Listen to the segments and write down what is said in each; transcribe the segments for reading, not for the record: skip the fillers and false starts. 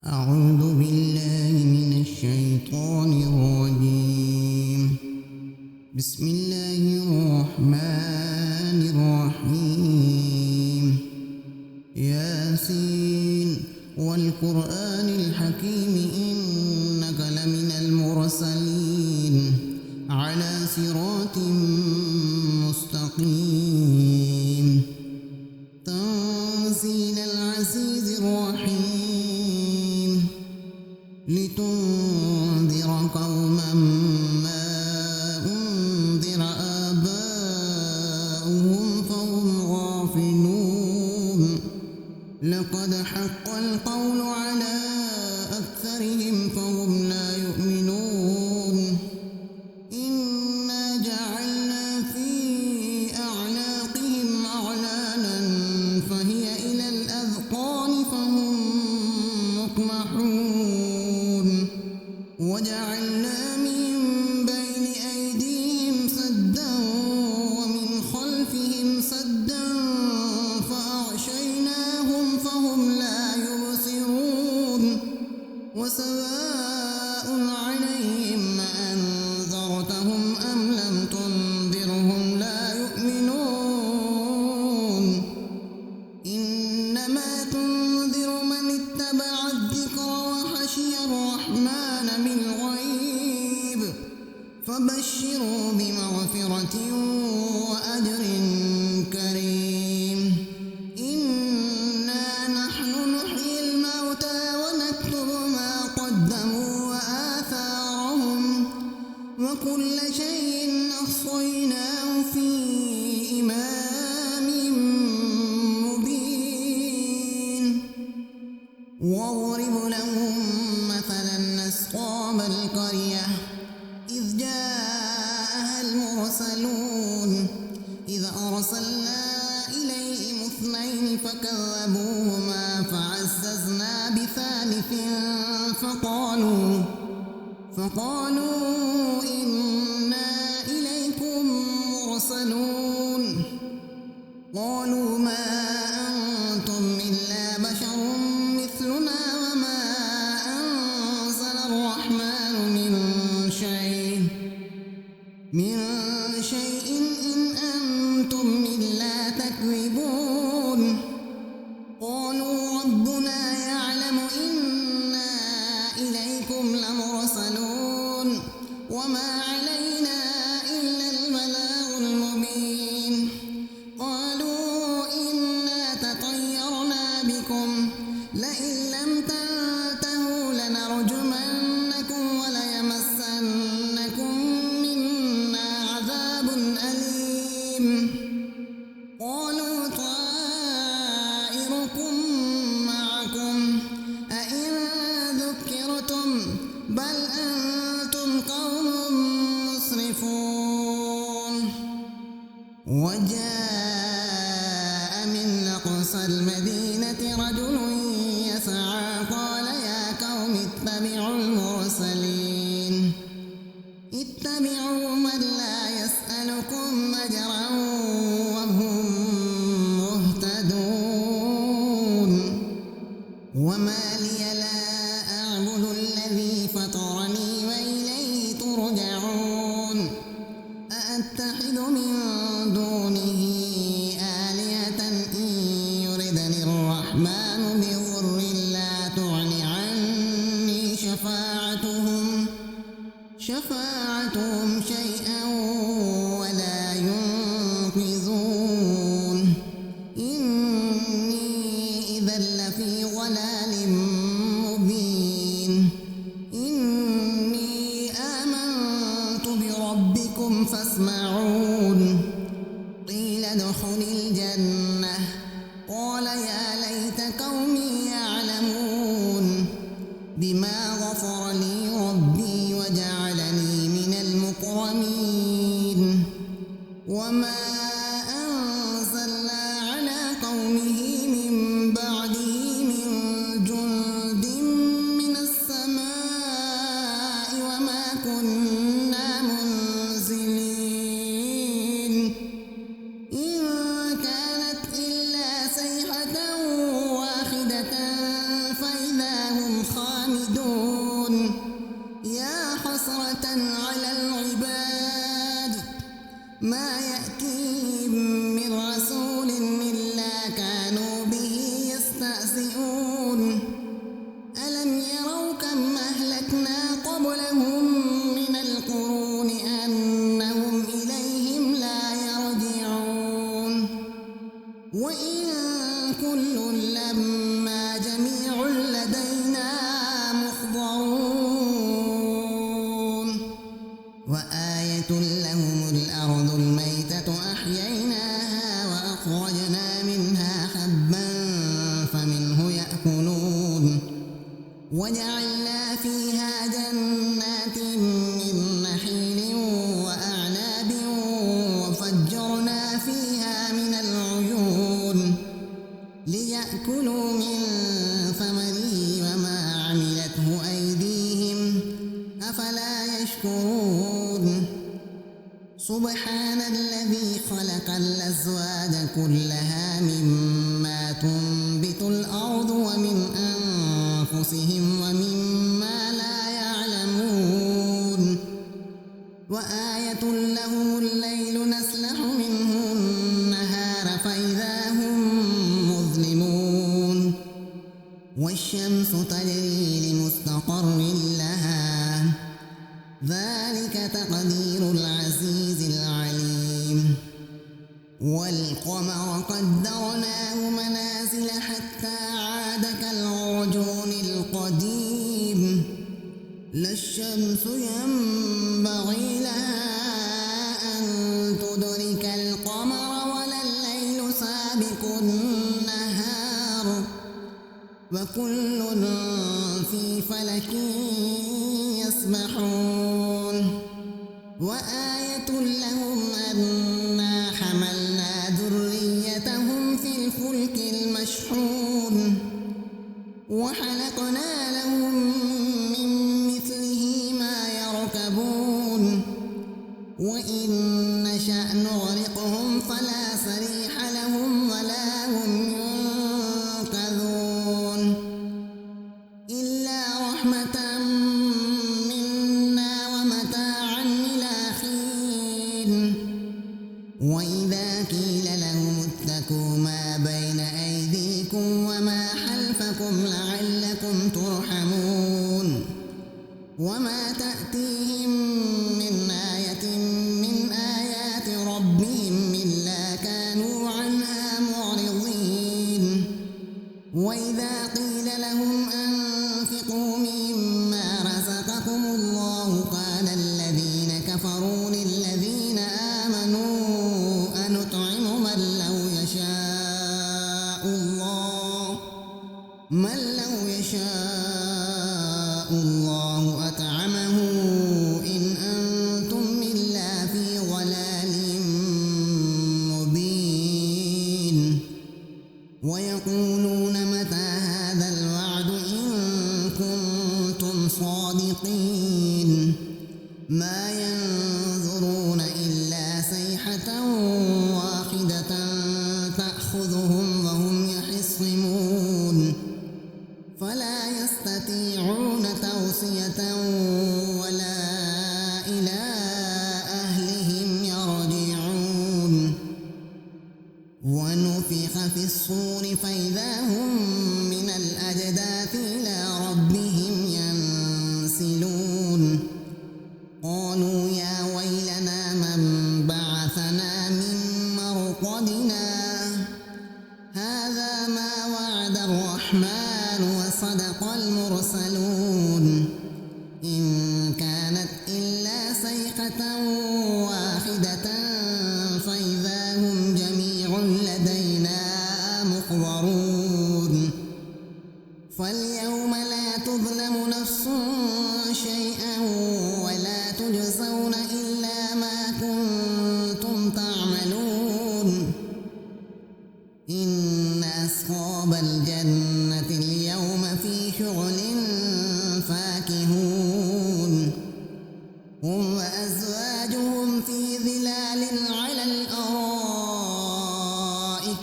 أعوذ بالله من الشيطان الرجيم. بسم الله الرحمن الرحيم. ياسين والقرآن الحكيم إنك لمن المرسلين على صراط مستقيم. تنزيل العزيز الرحيم لتنذر قوما ما أنذر آباؤهم فهم غافلون. لقد حق القول على أكثرهم فهم لا يؤمنون. إنا جعلنا في أعناقهم أغلالا فهي إلى الأذقان فهم مقمحون. وجعلنا من بين أيديهم سدا ومن خلفهم سدا فأغشيناهم فهم لا يبصرون. وسواء عليهم أنذرتهم أم لم تنذرهم لا يؤمنون. إنما تنذر من اتبع الذكر وخشي الرحمن بالغيب فبشروا بمغفرة وأجر كريم. إنا نحن نحيي الموتى ونكتب ما قدموا وآثارهم وكل شيء أحصيناه في إمام مبين. واضرب لهم مثلا أصحاب القرية إذ جاءها المرسلون إذ أرسلنا إليهم اثنين فكذبوهما فعززنا بثالث فقالوا إنا إليكم مرسلون. قالوا ما أنتم إلا بشر مثلنا وما أنزل الرحمن من شيء إن أنتم إلا تكذبون. قالوا ربنا يعلم إنا إليكم لمرسلون وما علينا إلا البلاغ المبين. قالوا إنا تطيرنا بكم لئن لم تنتهوا لنرجمنكم وليمسنكم منا عذاب أليم. قالوا طائركم معكم أئن ذكرتم بل أنتم قوم مسرفون. وجاء من أقصى المدينة رجل يسعى قال يا قوم اتبعوا المرسلين اتبعوا من لا يسألكم أجرا وهم مهتدون. وما لي لا أعبد الذي فطرني وإليه ترجعون. أأتخذ من دونه آلهة إن يردني الرحمن بضر لا تغن عني شفاعتهم شيئا ولا ينقذون. إني إذا لفي ضلال مبين. إني آمنت بربكم فاسمعون. قيل ادخل الجنة قال يا ليت قومي يعلمون بما غفر لي ربي وجعلني من المكرمين. وما أنزلنا على قومه من بعده من جند من السماء وما كنا منزلين. خامدون يا حسرة على العباد ما يأتيهم من رسول إلا كانوا به يستهزئون ألم يروا كم أهلكنا قبلهم من القرون أنهم إليهم لا يرجعون وإن كل لما جميع لدينا محضرون وآية لهم الأرض الميتة أحييناها وأخرجنا منها حبا فمنه يأكلون وجعلنا فيها جنات من نخيل وأعناب وفجرنا فيها من العيون ليأكلوا من ثمره وما عملته أيديهم أفلا يشكرون سبحان الذي خلق الأزواج كلها مما تنبت الأرض ومن أنفسهم ومما لا يعلمون وآية لهم الليل نسلخ منه النهار فإذا هم مظلمون والشمس تجري لمستقر لها ذلك تقدير العزيز العليم والقمر قدرناه منازل حتى عاد كالعرجون القديم لا الشمس ينبغي لها أن تدرك القمر ولا الليل سابق النهار وكل في فلك يسبحون وآية لهم أنا حملنا ذريتهم في الفلك المشحون وخلقنا لهم من مثله ما يركبون وإن نشأ نغرقهم فلا صريخ لهم ولا هم ينقذون إلا رحمة منا ومتاعا إلى حين وإذا قيل لهم اتقوا ما بين أيديكم وما خلفكم لعلكم ترحمون وما تأتيهم من آية من آيات ربهم إلا كانوا عنها معرضين وإذا قيل لهم أنفقوا مما رزقكم الله قال الذين كفروا للذين آمنوا أنطعم من لو يشاء الله أطعمه إن أنتم إلا في ضلال مبين ويقولون متى هذا الوعد إن كنتم صادقين ما ينظرون إلا صيحة واحدة تأخذهم وهم يخصمون فلا يستطيعون توصية ولا إلى أهلهم يرجعون ونفخ في الصور فإذا هم من الأجداث إلى ربهم ينسلون قالوا يا ويلنا من بعثنا من مرقدنا هذا ما وعد الرحمن وصدق المرسلون إن كانت إلا صيحة واحدة فإذا هم جميع لدينا محضرون فاليوم لا تظلم نفس شيئا ولا تجزون إلا ما كنتم تعملون إن أصحاب الجنة اليوم في شغل فاكهون هم وأزواجهم في ظلال على الأرائك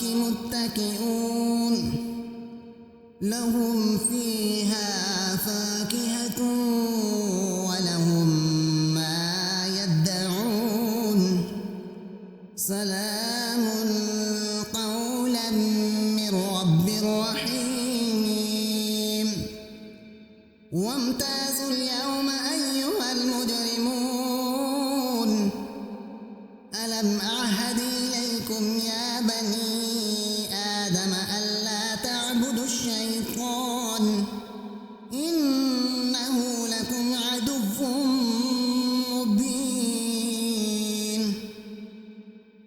متكئون لهم فيها ميت ولهم ما يدعون سلام قولا من رب رحيم وامتازوا اليوم أيها المجرمون ألم أعهد إليكم يا بني آدم ألا تعبدوا الشيطان إنه لكم عدو مبين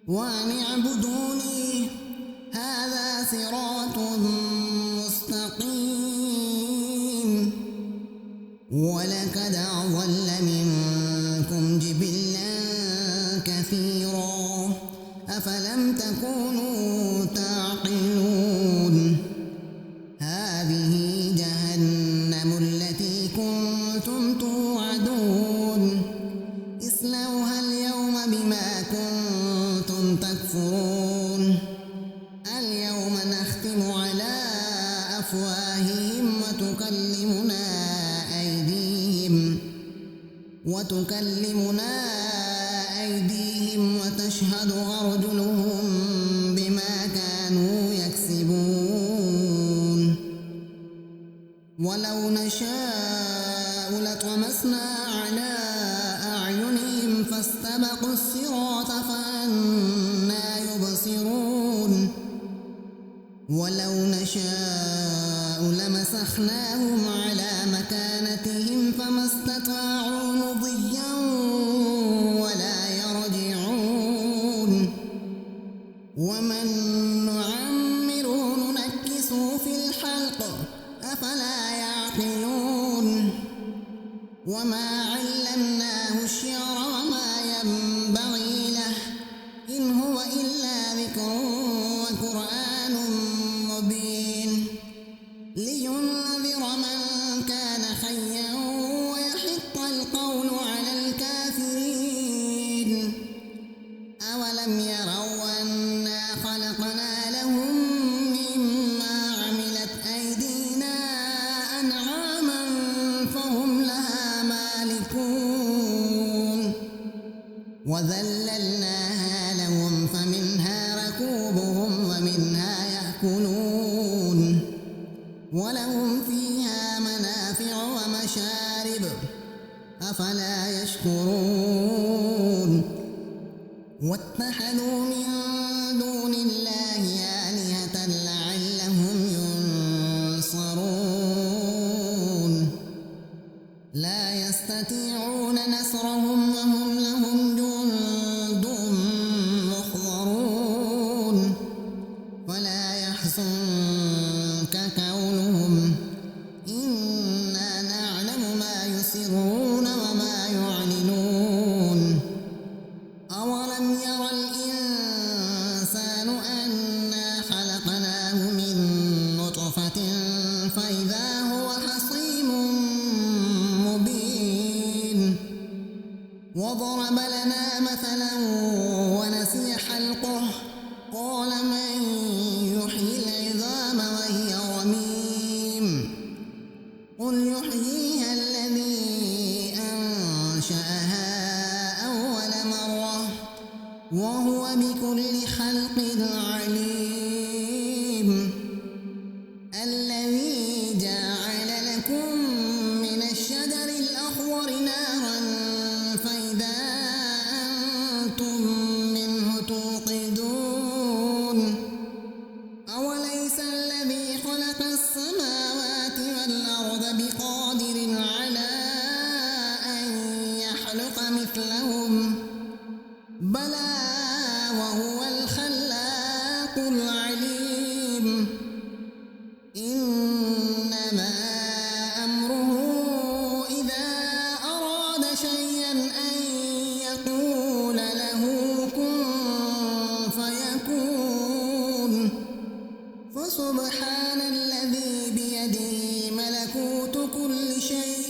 وأن اعبدوني هذا صراط مستقيم ولقد أضل منكم جبلا كثيرا أفلم تكونوا تعقلون هذه جهنم التي كنتم توعدون اصلوها اليوم بما كنتم تكفرون اليوم نختم على أفواههم وتكلمنا أيديهم وتشهد أرجلهم بما كانوا يكسبون ولو نشاء لطمسنا على أعينهم فاستبقوا الصراط فأنى يبصرون ولو نشاء لمسخناهم على مكانتهم فما استطاعوا مضيا ولا يرجعون ومن نعمره ننكسه في الخلق أفلا يعقلون وما علمناه الشعر وما ينبغي له إن هو إلا ذكر وقرآن مبين لينذر من كان حيا ويحق القول على الكافرين أولم يروا أنا خلقنا لهم مما عملت أيدينا أنعاما فهم لها مالكون وذللناها لهم فمنها ركوبهم ومنها يأكلون ولهم فيها منافع ومشارب أفلا يشكرون واتخذوا من دون الله آلهة لعلهم ينصرون لا يستطيعون نصرهم وهم لهم جند محضرون ولا يحزنك قولهم إنا نعلم ما يسرون وما يعلنون أولم ير الإنسان أنا خلقناه من نطفة فإذا هو خصيم مبين وضرب لنا مثلا ونسي خلقه قال من يحيي العظام وهي رميم قل يحييها الذي أنشأها أول مرة وهو بكل خلق عليم الذي جعل لكم من الشجر الأخضر نارا فإذا أنتم منه توقدون أوليس الذي خلق السماوات والأرض بقادر على أن يخلق مثلهم بلى وهو الخلاق العليم إنما أمره إذا أراد شيئا أن يقول له كن فيكون فسبحان الذي بيده ملكوت كل شيء